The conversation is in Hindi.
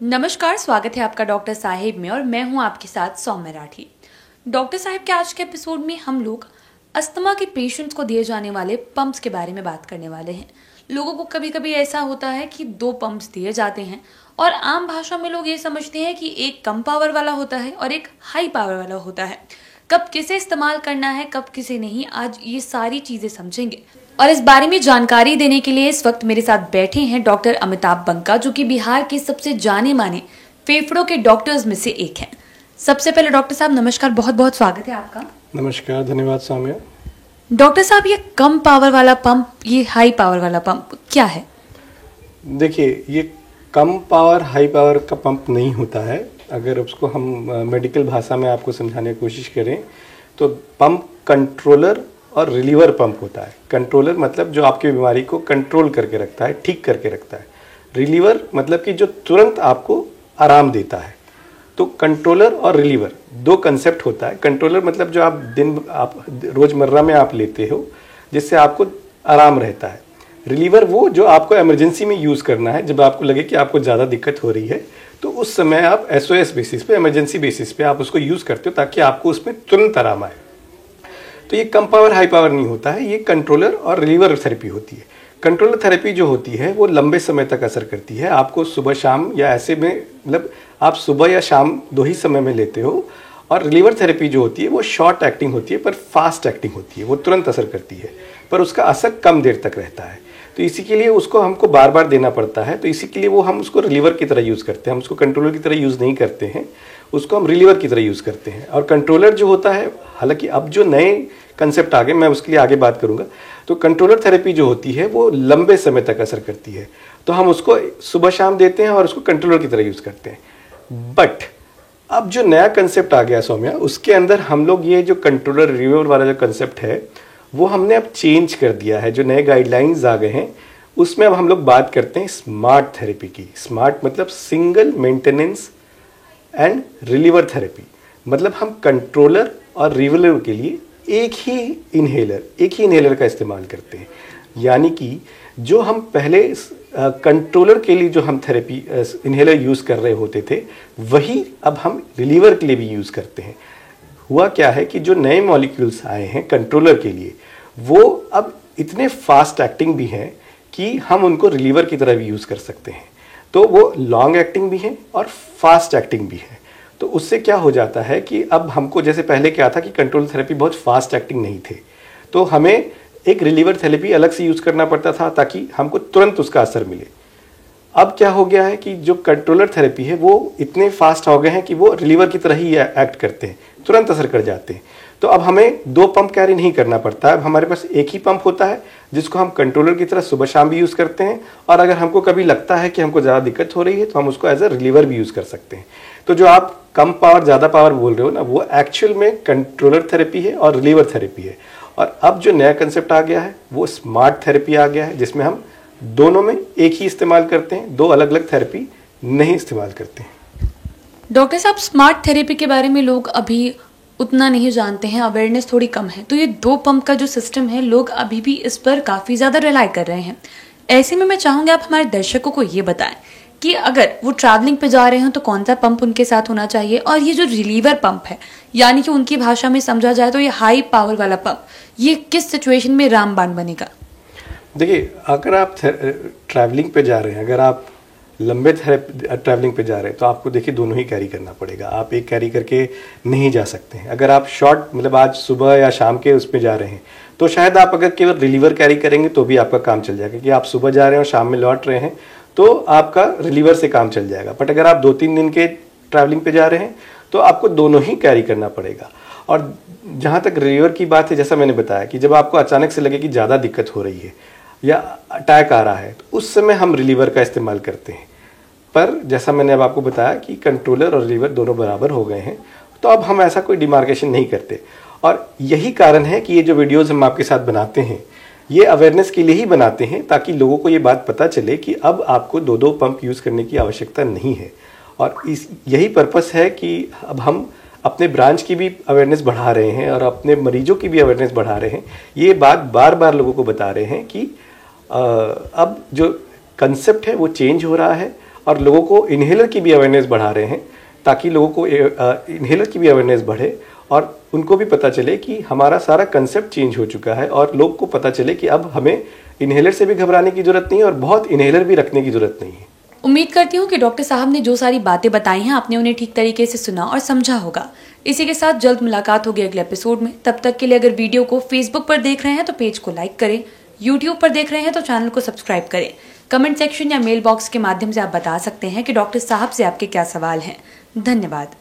नमस्कार, स्वागत है आपका डॉक्टर साहिब में और मैं हूं आपके साथ सौम्य राठी। डॉक्टर साहिब के आज के एपिसोड में हम लोग अस्थमा के पेशेंट्स को दिए जाने वाले पंप्स के बारे में बात करने वाले हैं। लोगों को कभी कभी ऐसा होता है कि 2 पंप्स दिए जाते हैं और आम भाषा में लोग ये समझते हैं कि एक कम पावर वाला होता है और एक हाई पावर वाला होता है। कब किसे इस्तेमाल करना है, कब किसे नहीं, आज ये सारी चीजें समझेंगे। और इस बारे में जानकारी देने के लिए इस वक्त मेरे साथ बैठे हैं डॉक्टर अमिताभ बंका, जो कि बिहार के सबसे जाने माने फेफड़ों के डॉक्टर्स में से एक हैं। सबसे पहले डॉक्टर साहब नमस्कार, बहुत बहुत स्वागत है आपका। नमस्कार, धन्यवाद सौम्या। डॉक्टर साहब, ये कम पावर वाला पंप, ये हाई पावर वाला पंप क्या है? देखिए, ये कम पावर हाई पावर का पंप नहीं होता है। अगर उसको हम मेडिकल भाषा में आपको समझाने की कोशिश करें तो पंप कंट्रोलर और रिलीवर पंप होता है। कंट्रोलर मतलब जो आपकी बीमारी को कंट्रोल करके रखता है, ठीक करके रखता है। रिलीवर मतलब कि जो तुरंत आपको आराम देता है। तो कंट्रोलर और रिलीवर 2 कंसेप्ट होता है। कंट्रोलर मतलब जो आप रोज़मर्रा में आप लेते हो जिससे आपको आराम रहता है। रिलीवर वो जो आपको इमरजेंसी में यूज़ करना है, जब आपको लगे कि आपको ज़्यादा दिक्कत हो रही है तो उस समय आप SOS बेसिस पे, इमरजेंसी बेसिस पे आप उसको यूज़ करते हो ताकि आपको उसमें तुरंत आराम आए। तो ये कम पावर हाई पावर नहीं होता है, ये कंट्रोलर और रिलीवर थेरेपी होती है। कंट्रोलर थेरेपी जो होती है वो लंबे समय तक असर करती है। आपको सुबह शाम या ऐसे में, मतलब आप सुबह या शाम 2 ही समय में लेते हो। और रिलीवर थेरेपी जो होती है वो शॉर्ट एक्टिंग होती है पर फास्ट एक्टिंग होती है। वो तुरंत असर करती है पर उसका असर कम देर तक रहता है। तो इसी के लिए उसको हमको बार बार देना पड़ता है। तो इसी के लिए वो हम उसको रिलीवर की तरह यूज़ करते हैं। हम उसको कंट्रोलर की तरह यूज़ नहीं करते हैं, उसको हम रिलीवर की तरह यूज़ करते हैं। और कंट्रोलर जो होता है, हालांकि अब जो नए कंसेप्ट आ गए, मैं उसके लिए आगे बात करूंगा। तो कंट्रोलर थेरेपी जो होती है वो लंबे समय तक असर करती है। तो हम उसको सुबह शाम देते हैं और उसको कंट्रोलर की तरह यूज़ करते हैं। बट अब जो नया कंसेप्ट आ गया सौम्या, उसके अंदर हम लोग ये जो कंट्रोलर रिलीवर वाला जो कंसेप्ट है वो हमने अब चेंज कर दिया है। जो नए गाइडलाइंस आ गए हैं उसमें अब हम लोग बात करते हैं स्मार्ट थेरेपी की। स्मार्ट मतलब single maintenance and reliever therapy. मतलब हम कंट्रोलर और रिलीवर के लिए एक ही इन्हेलर का इस्तेमाल करते हैं। यानी कि जो हम पहले कंट्रोलर के लिए जो हम थेरेपी इन्हेलर यूज़ कर रहे होते थे, वही अब हम रिलीवर के लिए भी यूज़ करते हैं। हुआ क्या है कि जो नए मॉलिक्यूल्स आए हैं कंट्रोलर के लिए, वो अब इतने फास्ट एक्टिंग भी हैं कि हम उनको रिलीवर की तरह भी यूज़ कर सकते हैं। तो वो लॉन्ग एक्टिंग भी हैं और फास्ट एक्टिंग भी है। तो उससे क्या हो जाता है कि अब हमको, जैसे पहले क्या था कि कंट्रोल थेरेपी बहुत फास्ट एक्टिंग नहीं थे, तो हमें एक रिलीवर थेरेपी अलग से यूज़ करना पड़ता था ताकि हमको तुरंत उसका असर मिले। अब क्या हो गया है कि जो कंट्रोलर थेरेपी है वो इतने फास्ट हो गए हैं कि वो रिलीवर की तरह ही एक्ट करते हैं, तुरंत असर कर जाते हैं। तो अब हमें 2 पंप कैरी नहीं करना पड़ता है। अब हमारे पास एक ही पंप होता है जिसको हम कंट्रोलर की तरह सुबह शाम भी यूज़ करते हैं। और अगर हमको कभी लगता है कि हमको ज़्यादा दिक्कत हो रही है तो हम उसको एज अ रिलीवर भी यूज़ कर सकते हैं। तो जो आप कम पावर ज़्यादा पावर बोल रहे हो ना, वो एक्चुअल में कंट्रोलर थेरेपी है और रिलीवर थेरेपी है। और अब जो नया कंसेप्ट आ गया है वो स्मार्ट थेरेपी आ गया है, जिसमें हम दोनों में एक ही इस्तेमाल करते हैं, 2 अलग अलग थेरेपी नहीं इस्तेमाल करते हैं। डॉक्टर साहब, स्मार्ट थेरेपी के बारे में लोग अभी उतना नहीं जानते हैं, अवेयरनेस थोड़ी कम है। तो ये 2 पंप का जो सिस्टम है, लोग अभी भी इस पर काफ़ी ज़्यादा रिलाई कर रहे हैं। ऐसे में मैं चाहूँगी आप हमारे दर्शकों को ये बताएं कि अगर वो ट्रैवलिंग पे जा रहे हो तो कौन सा पंप उनके साथ होना चाहिए, और ये जो रिलीवर पंप है, यानी कि उनकी भाषा में समझा जाए तो ये हाई पावर वाला पंप, ये किस सिचुएशन में रामबाण बनेगा? देखिए, अगर आप ट्रैवलिंग पे जा रहे हैं, अगर आप लंबे ट्रैवलिंग पे जा रहे हैं तो आपको देखिए दोनों ही कैरी करना पड़ेगा। आप एक कैरी करके नहीं जा सकते हैं। अगर आप शॉर्ट, मतलब आज सुबह या शाम के उस पे जा रहे हैं तो शायद आप अगर केवल रिलीवर कैरी करेंगे तो भी आपका काम चल जाएगा, कि आप सुबह जा रहे हैं और शाम में लौट रहे हैं तो आपका रिलीवर से काम चल जाएगा। बट अगर आप 2-3 दिन के ट्रैवलिंग पे जा रहे हैं तो आपको दोनों ही कैरी करना पड़ेगा। और जहाँ तक रिलीवर की बात है, जैसा मैंने बताया कि जब आपको अचानक से लगे कि ज़्यादा दिक्कत हो रही है या अटैक आ रहा है तो उस समय हम रिलीवर का इस्तेमाल करते हैं। पर जैसा मैंने अब आपको बताया कि कंट्रोलर और रिलीवर दोनों बराबर हो गए हैं, तो अब हम ऐसा कोई डिमार्केशन नहीं करते। और यही कारण है कि ये जो वीडियोज़ हम आपके साथ बनाते हैं, ये अवेयरनेस के लिए ही बनाते हैं ताकि लोगों को ये बात पता चले कि अब आपको 2-2 पंप यूज़ करने की आवश्यकता नहीं है। और यही पर्पस है कि अब हम अपने ब्रांच की भी अवेयरनेस बढ़ा रहे हैं और अपने मरीजों की भी अवेयरनेस बढ़ा रहे हैं। ये बात बार बार लोगों को बता रहे हैं कि अब जो कंसेप्ट है वो चेंज हो रहा है और लोगों को इन्हेलर की भी अवेयरनेस बढ़ा रहे हैं, ताकि लोगों को इन्हेलर की भी अवेयरनेस बढ़े और उनको भी पता चले कि हमारा सारा कंसेप्ट चेंज हो चुका है और लोग को पता चले कि अब हमें इन्हेलर से भी घबराने की जरूरत नहीं है और बहुत इन्हेलर भी रखने की जरूरत नहीं है। उम्मीद करती हूँ कि डॉक्टर साहब ने जो सारी बातें बताई हैं आपने उन्हें ठीक तरीके से सुना और समझा होगा। इसी के साथ जल्द मुलाकात होगी अगले एपिसोड में। तब तक के लिए अगर वीडियो को फेसबुक पर देख रहे हैं तो पेज को लाइक करें, यूट्यूब पर देख रहे हैं तो चैनल को सब्सक्राइब करें। कमेंट सेक्शन या मेल बॉक्स के माध्यम से आप बता सकते हैं कि डॉक्टर साहब से आपके क्या सवाल हैं। धन्यवाद।